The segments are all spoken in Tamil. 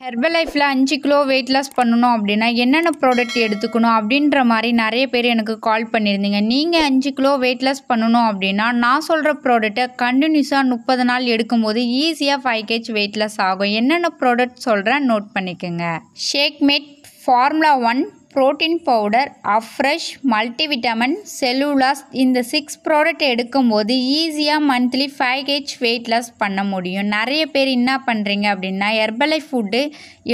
ஹெர்பலைஃப்பில் 5 கிலோ வெயிட் லாஸ் பண்ணணும் அப்படின்னா என்னென்ன ப்ராடக்ட் எடுத்துக்கணும் அப்படின்ற மாதிரி நிறைய பேர் எனக்கு கால் பண்ணியிருந்தீங்க. நீங்கள் 5 கிலோ வெயிட் லாஸ் பண்ணணும் அப்படின்னா நான் சொல்கிற ப்ராடக்ட்டை கண்டினியூஸாக 30 நாள் எடுக்கும்போது ஈஸியாக 5 kg வெயிட் லாஸ் ஆகும். என்னென்ன ப்ராடக்ட் சொல்கிறேன், நோட் பண்ணிக்கோங்க. Shakemate, formula 1, protein powder, Afresh, multivitamin, Cell U Loss, இந்த 6 ப்ராடக்ட் எடுக்கும்போது ஈஸியாக மந்த்லி 5 kg வெயிட் லாஸ் பண்ண முடியும். நிறைய பேர் என்ன பண்ணுறீங்க அப்படின்னா ஹெர்பலைஃப் ஃபுட்டு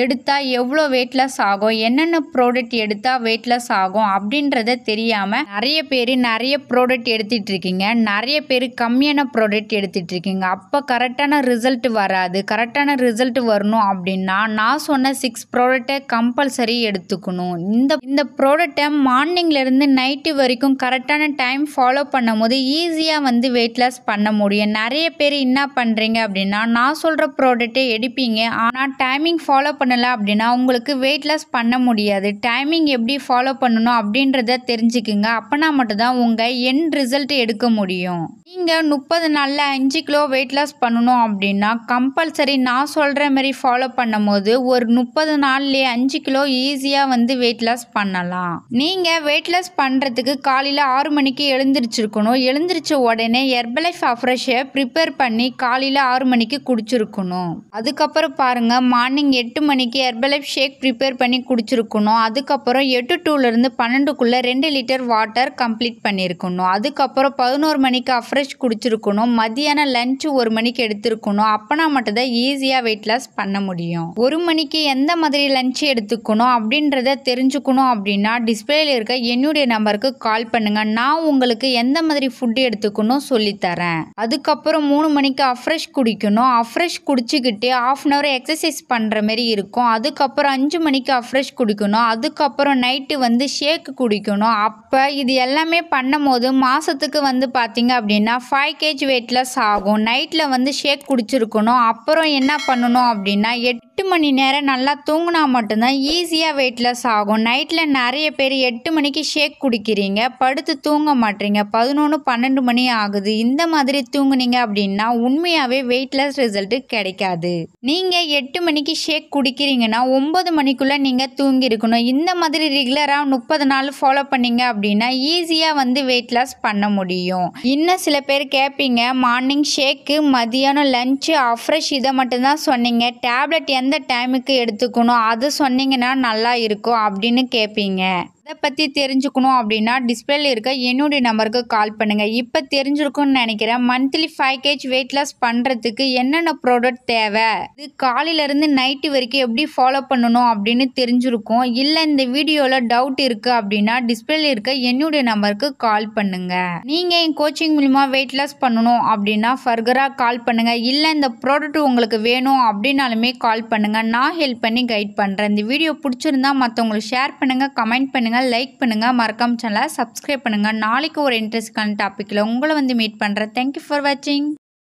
எடுத்தால் எவ்வளோ வெயிட் லாஸ் ஆகும், என்னென்ன ப்ராடக்ட் எடுத்தால் வெயிட் லாஸ் ஆகும் அப்படின்றத தெரியாமல் நிறைய ப்ராடக்ட் எடுத்துகிட்டு இருக்கீங்க. நிறைய பேர் கம்மியான ப்ராடக்ட் எடுத்துகிட்டு இருக்கீங்க. அப்போ கரெக்டான ரிசல்ட் வராது. கரெக்டான ரிசல்ட் வரணும் அப்படின்னா நான் சொன்ன 6 ப்ராடக்டை கம்பல்சரி எடுத்துக்கணும். இந்த ப்ராடக்ட்டை மார்னிங்லேருந்து நைட்டு வரைக்கும் கரெக்டான டைம் ஃபாலோ பண்ணும்போது ஈஸியாக வெயிட் லாஸ் பண்ண முடியும். நிறைய பேர் என்ன பண்ணுறீங்க அப்படின்னா நான் சொல்கிற ப்ராடக்ட்டை எடுப்பீங்க, ஆனால் டைமிங் ஃபாலோ பண்ணலை அப்படின்னா உங்களுக்கு வெயிட் லாஸ் பண்ண முடியாது. டைமிங் எப்படி ஃபாலோ பண்ணணும் அப்படின்றத தெரிஞ்சுக்குங்க. அப்போனா மட்டும்தான் உங்கள் எண்ட் ரிசல்ட் எடுக்க முடியும். நீங்கள் 30 நாளில் 5 கிலோ வெயிட் லாஸ் பண்ணணும் அப்படின்னா கம்பல்சரி நான் சொல்கிற மாதிரி ஃபாலோ பண்ணும்போது ஒரு 30 நாள்லேயே 5 கிலோ ஈஸியாக வெயிட் லாஸ் பண்ணலாம். நீங்கள் வெயிட் லாஸ் பண்ணுறதுக்கு காலையில் 6 மணிக்கு எழுந்திரிச்சிருக்கணும். எழுந்திரிச்ச உடனே ஹெர்பலைஃப் அஃப்ரெஷ்ஷை ப்ரிப்பேர் பண்ணி காலையில் 6 மணிக்கு குடிச்சிருக்கணும். அதுக்கப்புறம் பாருங்கள், மார்னிங் 8 மணிக்கு ஹெர்பலைஃப் ஷேக் ப்ரிப்பேர் பண்ணி குடிச்சிருக்கணும். அதுக்கப்புறம் 8 to 12 2 லிட்டர் வாட்டர் கம்ப்ளீட் பண்ணியிருக்கணும். அதுக்கப்புறம் 11 மணிக்கு அஃப்ரெஷ் குடிச்சிருக்கணும். மதியானம் லஞ்ச் 1 மணிக்கு எடுத்துருக்கணும். அப்போனா மட்டும்தான் ஈஸியாக வெயிட் லாஸ் பண்ண முடியும். 1 மணிக்கு எந்த மாதிரி லஞ்ச் எடுத்துக்கணும் அப்படின்றத தெரிஞ்சுக்கணும் அப்படின்னா டிஸ்பிளேல இருக்க என்னுடைய நம்பருக்கு கால் பண்ணுங்க. நான் உங்களுக்கு எந்த மாதிரி ஃபுட் எடுத்துக்கணும் சொல்லித்தரேன். அதுக்கப்புறம் 3 மணிக்கு அஃப்ரெஷ் குடிக்கணும். அஃப்ரெஷ் குடிச்சுக்கிட்டு 1/2 hour எக்ஸசைஸ் பண்ணுற மாதிரி இருக்கும். அதுக்கப்புறம் 5 மணிக்கு அஃப்ரெஷ் குடிக்கணும். அதுக்கப்புறம் நைட்டு ஷேக் குடிக்கணும். அப்போ இது எல்லாமே பண்ணும் போது மாதத்துக்கு பார்த்தீங்க அப்படின்னா 5 kg வெயிட் லாஸ் ஆகும். நைட்டில் ஷேக் குடிச்சிருக்கணும். அப்புறம் என்ன பண்ணணும் அப்படின்னா 8 மணி நேரம் நல்லா தூங்கினா மட்டும்தான் ஈஸியாக வெயிட் லாஸ் ஆகும். நைட்டில் நிறைய பேர் 8 மணிக்கு ஷேக் குடிக்கிறீங்க, படுத்து தூங்க மாட்டீங்க. 11, 12 மணி ஆகுது. இந்த மாதிரி தூங்குனீங்க அப்படின்னா உண்மையாகவே வெயிட் லாஸ் ரிசல்ட் கிடைக்காது. நீங்கள் 8 மணிக்கு ஷேக் குடிக்கிறீங்கன்னா 9 மணிக்குள்ளே நீங்கள் தூங்கியிருக்கணும். இந்த மாதிரி ரெகுலராக 30 நாள் ஃபாலோ பண்ணீங்க அப்படின்னா ஈஸியாக வெயிட் லாஸ் பண்ண முடியும். இன்னும் சில பேர் கேட்பீங்க, மார்னிங் ஷேக்கு, மதியானம் லஞ்சு, அஃப்ரெஷ் இதை மட்டும்தான் சொன்னீங்க, டேப்லெட் எந்த டைமுக்கு எடுத்துக்கணும் அது சொன்னீங்கன்னா நல்லா இருக்கும் அப்படின்னு கேட்பீங்க. அதை பற்றி தெரிஞ்சுக்கணும் அப்படின்னா டிஸ்பிளேல இருக்க என்னுடைய நம்பருக்கு கால் பண்ணுங்கள். இப்போ தெரிஞ்சிருக்கும்னு நினைக்கிறேன். மந்த்லி 5 kg வெயிட் லாஸ் பண்ணுறதுக்கு என்னென்ன ப்ராடக்ட் தேவை, இது காலையிலேருந்து நைட்டு வரைக்கும் எப்படி ஃபாலோ பண்ணணும் அப்படின்னு தெரிஞ்சிருக்கும். இல்லை இந்த வீடியோவில் டவுட் இருக்குது அப்படின்னா டிஸ்பிளேல இருக்க என்னுடைய நம்பருக்கு கால் பண்ணுங்கள். நீங்கள் என் கோச்சிங் மூலமா வெயிட் லாஸ் பண்ணணும் அப்படின்னா ஃபர்தராக கால் பண்ணுங்கள். இல்லை இந்த ப்ராடக்ட் உங்களுக்கு வேணும் அப்படின்னாலுமே கால் பண்ணுங்கள். நான் ஹெல்ப் பண்ணி கைட் பண்ணுறேன். இந்த வீடியோ பிடிச்சிருந்தா மற்றவங்களுக்கு ஷேர் பண்ணுங்கள், கமெண்ட் பண்ணுங்கள், லைக் பண்ணுங்க, மறக்காம சேனலை சப்ஸ்கிரைப் பண்ணுங்க. நாளைக்கு ஒரு இன்ட்ரெஸ்டிங்கான டாபிக்ல உங்களை மீட் பண்றேன். தேங்க்யூ ஃபார் வாட்சிங்.